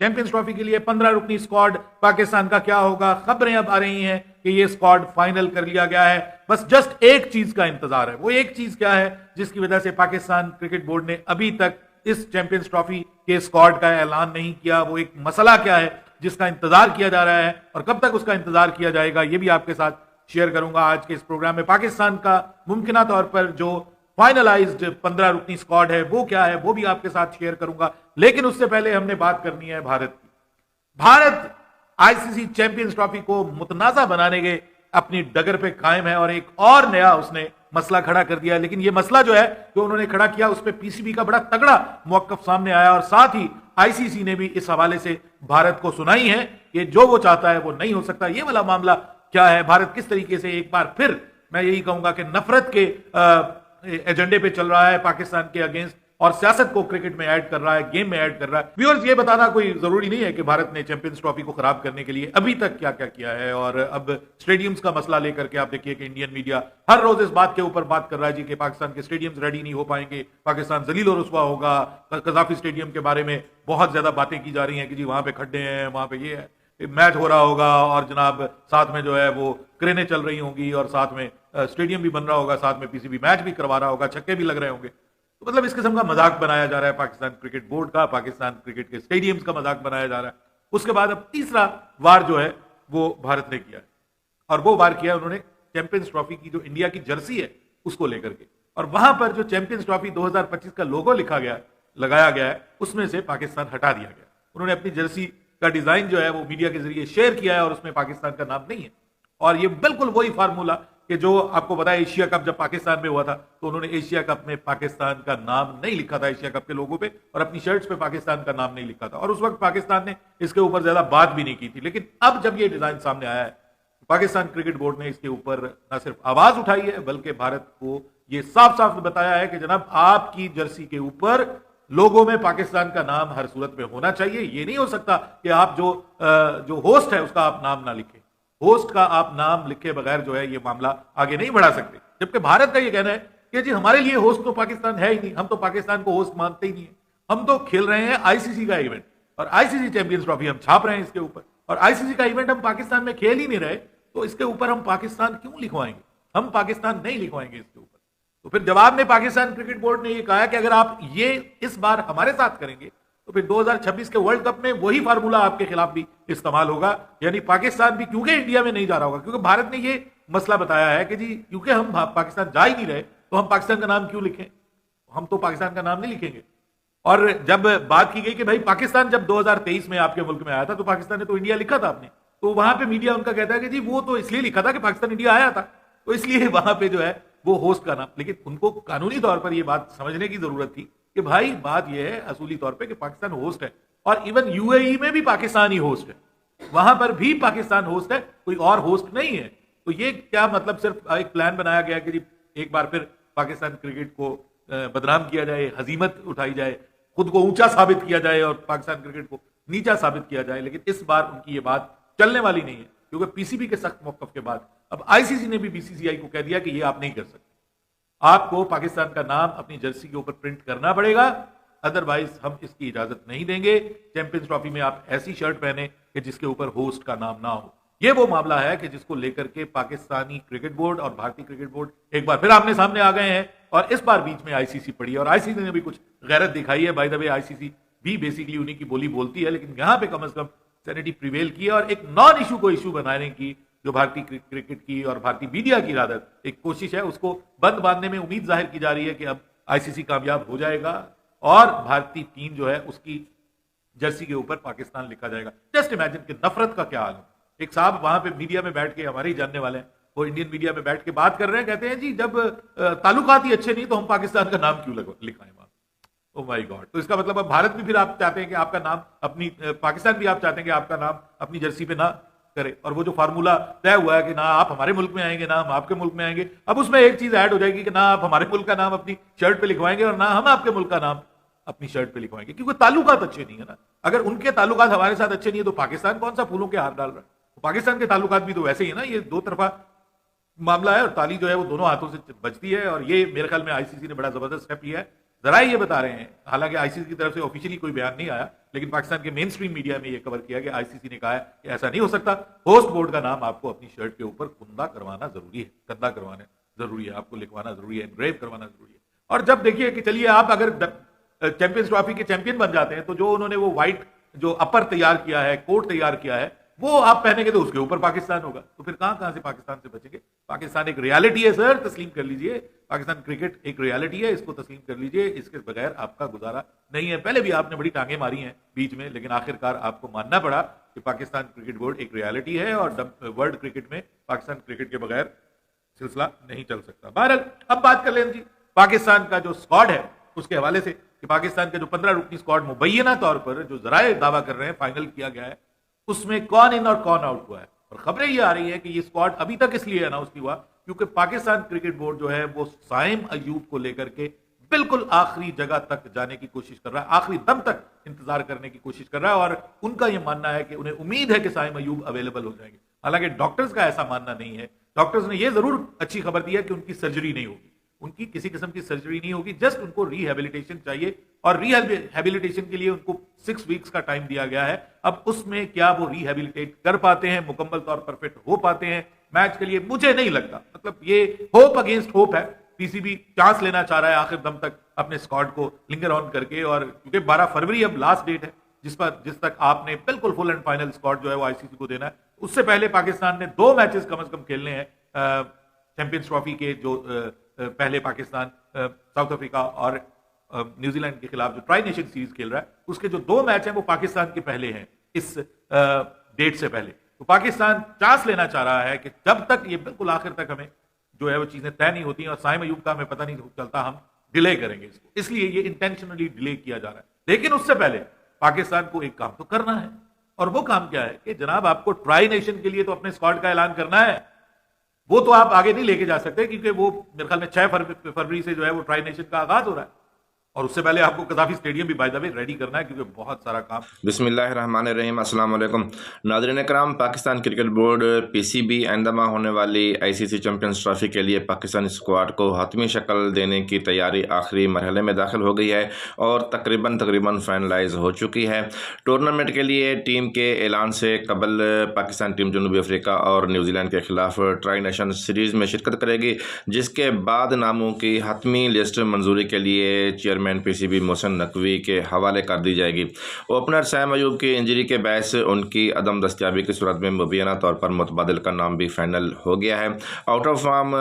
Champions trophy के लिए 15 रुकनी squad Pakistan का क्या होगा। खबरें अब आ रही हैं कि ये स्क्वाड फाइनल कर लिया गया है। बस जस्ट एक चीज का इंतजार है। वो एक चीज क्या है जिसकी वजह से पाकिस्तान क्रिकेट बोर्ड ने अभी तक इस चैंपियंस ट्रॉफी के स्क्वाड का ऐलान नहीं किया। वो एक मसला क्या है जिसका इंतजार किया जा रहा है और कब तक उसका इंतजार किया जाएगा, ये भी आपके साथ शेयर करूंगा आज के इस प्रोग्राम में। पाकिस्तान का मुमकिना तौर पर जो फाइनलाइज्ड 15 रुकनी स्क्वाड है वो क्या है वो भी आपके साथ शेयर करूंगा। लेकिन उससे पहले हमने बात करनी है भारत की। भारत आईसीसी चैंपियंस ट्रॉफी को मुतनाजा बनाने के अपनी डगर पे कायम है और एक और नया उसने मसला खड़ा कर दिया। लेकिन यह मसला जो है जो उन्होंने खड़ा किया उस पर पीसीबी का बड़ा तगड़ा मौकफ सामने आया और साथ ही आईसीसी ने भी इस हवाले से भारत को सुनाई है कि जो वो चाहता है वो नहीं हो सकता। ये वाला मामला क्या है, भारत किस तरीके से एक बार फिर मैं यही कहूंगा कि नफरत के एजेंडे पे चल रहा है पाकिस्तान के अगेंस्ट और सियासत को क्रिकेट में ऐड कर रहा है, गेम में ऐड कर रहा है। व्यूअर्स, ये बताना कोई जरूरी नहीं है कि भारत ने चैंपियंस ट्रॉफी को खराब करने के लिए अभी तक क्या क्या किया है। और अब स्टेडियम्स का मसला लेकर के आप देखिए कि इंडियन मीडिया हर रोज इस बात के ऊपर बात कर रहा है जी कि पाकिस्तान के स्टेडियम्स रेडी नहीं हो पाएंगे, पाकिस्तान जलील और रुसवा होगा। कजाफी स्टेडियम के बारे में बहुत ज्यादा बातें की जा रही हैं कि जी वहां पे खड्डे हैं, वहां पे ये है, मैच हो रहा होगा और जनाब साथ में जो है वो क्रेनें चल रही होंगी और साथ में स्टेडियम भी बन रहा होगा, साथ में पीसीबी मैच भी करवा रहा होगा, छक्के भी लग रहे होंगे। तो मतलब इस किस्म का मजाक बनाया जा रहा है पाकिस्तान क्रिकेट बोर्ड का, पाकिस्तान क्रिकेट के स्टेडियम्स का मजाक बनाया जा रहा है। उसके बाद अब तीसरा वार जो है वो भारत ने किया है और वो वार किया उन्होंने चैंपियंस ट्रॉफी की जो इंडिया की जर्सी है उसको लेकर के। और वहां पर जो चैंपियंस ट्रॉफी 2025 का लोगो लगाया गया है उसमें से पाकिस्तान हटा दिया गया। उन्होंने अपनी जर्सी का डिजाइन जो है वो मीडिया के जरिए शेयर किया है और उसमें पाकिस्तान का नाम नहीं है। और ये बिल्कुल वही फार्मूला कि जो आपको पता है एशिया कप जब पाकिस्तान में हुआ था तो उन्होंने एशिया कप में पाकिस्तान का नाम नहीं लिखा था एशिया कप के लोगों पे और अपनी शर्ट्स पे पाकिस्तान का नाम नहीं लिखा था और उस वक्त पाकिस्तान ने इसके ऊपर ज्यादा बात भी नहीं की थी। लेकिन अब जब ये डिजाइन सामने आया है पाकिस्तान क्रिकेट बोर्ड ने इसके ऊपर न सिर्फ आवाज उठाई है बल्कि भारत को ये साफ साफ बताया है कि जनाब आपकी जर्सी के ऊपर लोगों में पाकिस्तान का नाम हर सूरत में होना चाहिए। ये नहीं हो सकता कि आप जो होस्ट है उसका आप नाम ना लिखें, होस्ट का आप नाम लिखे बगैर जो है ये मामला आगे नहीं बढ़ा सकते। जबकि भारत का ये कहना है कि जी हमारे लिए होस्ट तो पाकिस्तान है ही नहीं, हम तो पाकिस्तान को होस्ट मानते ही नहीं है, हम तो खेल रहे हैं आईसीसी का इवेंट और आईसीसी चैंपियंस ट्रॉफी हम छाप रहे हैं इसके ऊपर और आईसीसी का इवेंट हम पाकिस्तान में खेल ही नहीं रहे तो इसके ऊपर हम पाकिस्तान क्यों लिखवाएंगे, हम पाकिस्तान नहीं लिखवाएंगे इसके ऊपर। तो फिर जवाब में पाकिस्तान क्रिकेट बोर्ड ने ये कहा कि अगर आप ये इस बार हमारे साथ करेंगे तो फिर 2026 के वर्ल्ड कप में वही फार्मूला आपके खिलाफ भी इस्तेमाल होगा। यानी पाकिस्तान भी क्योंकि इंडिया में नहीं जा रहा होगा, क्योंकि भारत ने ये मसला बताया है कि जी क्योंकि हम पाकिस्तान जा ही नहीं रहे तो हम पाकिस्तान का नाम क्यों लिखें, हम तो पाकिस्तान का नाम नहीं लिखेंगे। और जब बात की गई कि भाई पाकिस्तान जब 2023 में आपके मुल्क में आया था तो पाकिस्तान ने तो इंडिया लिखा था आपने, तो वहां पे मीडिया उनका कहता है कि जी वो तो इसलिए लिखा था कि पाकिस्तान इंडिया आया था तो इसलिए वहां पे जो है वो होस्ट का नाम। लेकिन उनको कानूनी तौर पर यह बात समझने की जरूरत थी कि भाई बात यह है असूली तौर पे कि पाकिस्तान होस्ट है और इवन यूएई में भी पाकिस्तान ही होस्ट है, वहां पर भी पाकिस्तान होस्ट है, कोई और होस्ट नहीं है। तो ये क्या मतलब सिर्फ एक प्लान बनाया गया कि जी एक बार फिर पाकिस्तान क्रिकेट को बदनाम किया जाए, हजीमत उठाई जाए, खुद को ऊंचा साबित किया जाए और पाकिस्तान क्रिकेट को नीचा साबित किया जाए। लेकिन इस बार उनकी ये बात चलने वाली नहीं है क्योंकि पीसीबी के सख्त मौकफ के बाद अब आईसीसी ने भी बीसीसीआई को कह दिया कि ये आप नहीं कर सकते, आपको पाकिस्तान का नाम अपनी जर्सी के ऊपर प्रिंट करना पड़ेगा, अदरवाइज हम इसकी इजाजत नहीं देंगे। चैंपियंस ट्रॉफी में आप ऐसी शर्ट पहने कि जिसके ऊपर होस्ट का नाम ना हो। यह वो मामला है कि जिसको लेकर के पाकिस्तानी क्रिकेट बोर्ड और भारतीय क्रिकेट बोर्ड एक बार फिर आमने सामने आ गए हैं और इस बार बीच में आईसीसी पड़ी है और आईसीसी ने भी कुछ गैरत दिखाई है। बाय द वे आईसीसी भी बेसिकली उन्हीं की बोली बोलती है, लेकिन यहां पे कम से कम सैनिटी प्रिवेल की और एक नॉन इशू को इशू बनाने की जो भारतीय क्रिकेट की और भारतीय मीडिया की रादर एक कोशिश है उसको बंद बांधने में उम्मीद जाहिर की जा रही है कि अब आईसीसी कामयाब हो जाएगा और भारतीय टीम जो है उसकी जर्सी के ऊपर पाकिस्तान लिखा जाएगा। जस्ट इमेजिन कि नफरत का क्या हाल है। एक साहब वहां पे मीडिया में बैठ के, हमारे ही जानने वाले हैं, वो इंडियन मीडिया में बैठ के बात कर रहे हैं, कहते हैं जी जब ताल्लुकात ही अच्छे नहीं तो हम पाकिस्तान का नाम क्यों लिखाएं वहां। ओ माय गॉड, तो इसका मतलब अब भारत भी फिर आप चाहते हैं कि आपका नाम अपनी पाकिस्तान भी आप चाहते हैं कि आपका नाम अपनी जर्सी पे ना करे और वो जो फार्मूला तय हुआ है कि ना आप हमारे मुल्क में आएंगे ना हम आपके मुल्क में आएंगे, अब उसमें एक चीज ऐड हो जाएगी कि ना आप हमारे मुल्क का नाम अपनी शर्ट पे लिखवाएंगे और ना हम आपके मुल्क का नाम अपनी शर्ट पे लिखवाएंगे, क्योंकि ताल्लुकात अच्छे नहीं है ना। अगर उनके ताल्लुकात हमारे साथ अच्छे नहीं है तो पाकिस्तान कौन सा फूलों के हार डाल रहा है। पाकिस्तान के ताल्लुकात भी तो वैसे ही है ना, ये दो तरफा मामला है और ताली जो है वो दोनों हाथों से बजती है। और ये मेरे ख्याल में आईसीसी ने बड़ा जबरदस्त स्टेप लिया है जरा ये बता रहे हैं, हालांकि आईसीसी की तरफ से ऑफिशियली कोई बयान नहीं आया, लेकिन पाकिस्तान के मेन स्ट्रीम मीडिया में ये कवर किया कि आईसीसी ने कहा है कि ऐसा नहीं हो सकता, होस्ट बोर्ड का नाम आपको अपनी शर्ट के ऊपर कुंदा करवाना जरूरी है, कंधा करवाना जरूरी है, आपको लिखवाना जरूरी है, एनग्रेव करवाना जरूरी है। और जब देखिए कि चलिए आप अगर चैंपियंस ट्रॉफी के चैंपियन बन जाते हैं तो जो उन्होंने वो व्हाइट जो अपर तैयार किया है, कोट तैयार किया है, वो आप पहनेंगे तो उसके ऊपर पाकिस्तान होगा, तो फिर कहां से पाकिस्तान से बचेंगे। पाकिस्तान एक रियलिटी है सर, तस्लीम कर लीजिए, पाकिस्तान क्रिकेट एक रियलिटी है, इसको तस्लीम कर लीजिए, इसके बगैर आपका गुजारा नहीं है। पहले भी आपने बड़ी टांगे मारी हैं बीच में, लेकिन आखिरकार आपको मानना पड़ा कि पाकिस्तान क्रिकेट बोर्ड एक रियलिटी है और वर्ल्ड क्रिकेट में पाकिस्तान क्रिकेट के बगैर सिलसिला नहीं चल सकता। बहरहाल अब बात कर लें जी पाकिस्तान का जो स्क्वाड है उसके हवाले से कि पाकिस्तान का जो 15 रुकनी स्क्वाड मुबैना तौर पर जो जराए दावा कर रहे हैं फाइनल किया गया है, उसमें कौन इन और कौन आउट हुआ है। और खबरें ये आ रही है कि ये स्क्वाड अभी तक इसलिए अनाउंस नहीं हुआ क्योंकि पाकिस्तान क्रिकेट बोर्ड जो है वो साइम अयूब को लेकर के बिल्कुल आखिरी जगह तक जाने की कोशिश कर रहा है, आखिरी दम तक इंतजार करने की कोशिश कर रहा है और उनका यह मानना है कि उन्हें उम्मीद है कि साइम अयूब अवेलेबल हो जाएंगे। हालांकि डॉक्टर्स का ऐसा मानना नहीं है। डॉक्टर्स ने यह जरूर अच्छी खबर दी है कि उनकी सर्जरी नहीं होगी, उनकी किसी किस्म की सर्जरी नहीं होगी, जस्ट उनको रिहेबिलिटेशन चाहिए और रिहेबिलिटेशन के लिए उनको 6 वीक्स का टाइम दिया गया है। अब उसमें क्या वो रिहेबिलिटेट कर पाते हैं, मुकम्मल तौर पर फिट हो पाते हैं मैच के लिए, मुझे नहीं लगता। मतलब ये होप अगेंस्ट होप है। पीसीबी चांस लेना चाह रहा है आखिर दम तक अपने स्क्वाड को लिंगर ऑन करके, और क्योंकि 12 फरवरी अब लास्ट डेट है जिस तक आपने बिल्कुल फुल एंड फाइनल स्क्वाड जो है वो आईसीसी को देना है। उससे पहले पाकिस्तान ने 2 मैचेस कम से कम खेलने हैं चैंपियंस ट्रॉफी के, जो पहले पाकिस्तान साउथ अफ्रीका और न्यूजीलैंड के खिलाफ जो ट्राई नेशन सीरीज खेल रहा है, उसके जो 2 मैच हैं वो पाकिस्तान के पहले हैं इस डेट से पहले। तो पाकिस्तान चांस लेना चाह रहा है कि जब तक ये बिल्कुल आखिर तक हमें जो है वो चीजें तय नहीं होती हैं और साइम अयूब का हमें पता नहीं चलता, हम डिले करेंगे इसको, इसलिए ये इंटेंशनली डिले किया जा रहा है। लेकिन उससे पहले पाकिस्तान को एक काम तो करना है, और वो काम क्या है कि जनाब आपको ट्राई नेशन के लिए तो अपने स्क्वाड का ऐलान करना है। वो तो आप आगे नहीं लेके जा सकते क्योंकि वो मेरे ख्याल में 6 फरवरी से जो है वो ट्राई नेशन का आगाज हो रहा है, और उससे पहले आपको कदाफी स्टेडियम भी बाय द वे रेडी करना है क्योंकि बहुत सारा काम। बिस्मिल्लाहिर्रहमानिर्रहीम, अस्सलाम वालेकुम नाज़रीन कराम। पाकिस्तान क्रिकेट बोर्ड पीसीबी आइंदा होने वाली आईसीसी चैंपियंस ट्रॉफी के लिए पाकिस्तानी स्क्वाड को हतमी शक्ल देने की तैयारी आखिरी मरहले में दाखिल हो गई है और तकरीबन फाइनलाइज हो चुकी है। टूर्नामेंट के लिए टीम के ऐलान से कबल पाकिस्तान टीम जनूबी अफ्रीका और न्यूजीलैंड के खिलाफ ट्राई नेशन सीरीज़ में शिरकत करेगी, जिसके बाद नामों की हतमी लिस्ट मंजूरी के लिए चेयरमैन पीसीबी मोहसिन नकवी के हवाले कर दी जाएगी। ओपनर साइम अयूब की इंजरी के बायस उनकी अदम दस्तियाबी की सूरत में मुबैना तौर पर मुतबादिल का नाम भी फाइनल हो गया है। Out of form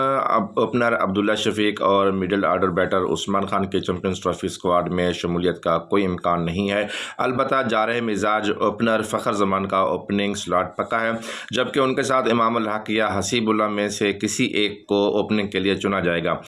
opener Abdullah Shafique और middle order batter Usman Khan की चैंपियंस ट्रॉफी स्क्वाड में शमूलियत का कोई इम्कान नहीं है। अलबत्ता जारह मिजाज ओपनर फ़खर जमान का ओपनिंग स्लॉट पक्का है, जबकि उनके साथ इमामुल हक या हसीबुल्लाह में से किसी एक को ओपनिंग के लिए चुना जाएगा।